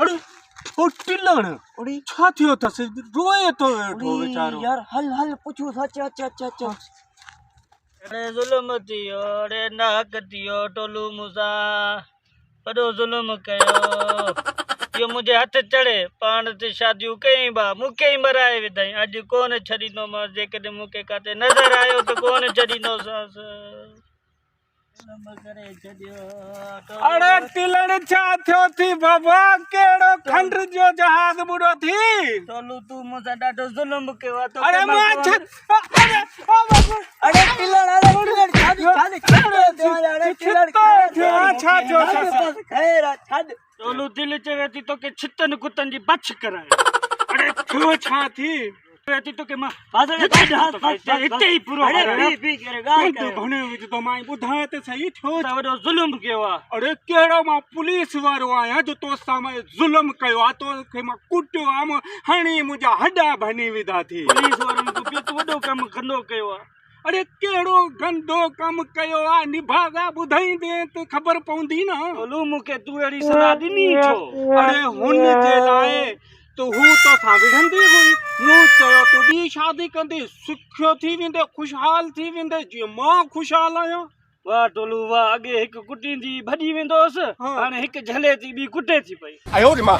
अरे ओ टिलण अरे छा थियो अथसि रोए तो वेठो वीचारो यार हल हल पुछो सच अच्छा अरे जुल्म थियो अरे नाक थियो टोलू मूसा वॾो जुल्म कयो इहो मुंहिंजे हथ चढ़े पाण ते शादियूं कयईं बा मूंखे ई मराए विधई अॼु कोन छॾींदोमांसि जेकॾहिं मूंखे काथे नज़र आयो त कोन छॾींदोसांसि करे छॾियो अरे टिलण छा थियो थी बाबा केड़ो खंड जो जहाज बुड़ो थी टोलू तूं मूंसां ॾाढो जुल्म कयो आहे अरे मां छा अरे ओ बाबा अरे टिलण छा थियो खैर छॾ टोलू दिलि चवे थी तोखे छितनि कुतनि जी बछ कराए अरे थियो छा थी चवे थी तोखे मां हिते ई पूरो पी करे ॻाल्हि तूं भने विच तो मां ॿुधाए त सही थियो त वॾो जुल्म कयो आहे अरे केड़ो मां पुलिस वारो आहियां जो तो सां जुल्म कयो आहे तोखे मां कुटियो आहे हणी मुंहिंजा हॾा भनी विधा थी पुलिस वारनि खां बि तूं वॾो कमु गंदो कयो आहे अरे केड़ो गंदो कम कयो आहे निभागा ॿुधाईंदे त ख़बर पवंदी न टोलू मूंखे तूं अहिड़ी सलाह ॾिनी छो अरे हुन जे लाइ तो हू तो सां विढ़ंदी हुई मूं चयो तूं ॿी शादी कंदी सुखियो थी वेंदे खुशहाल थी वेंदे जीअं मां खुशहाल आहियां वाह टोलू वाह अॻे हिकु कुटींदी भॼी वेंदो हुअसि हाणे हिकु झले थी ॿी कुटे थी पई आयो रे मां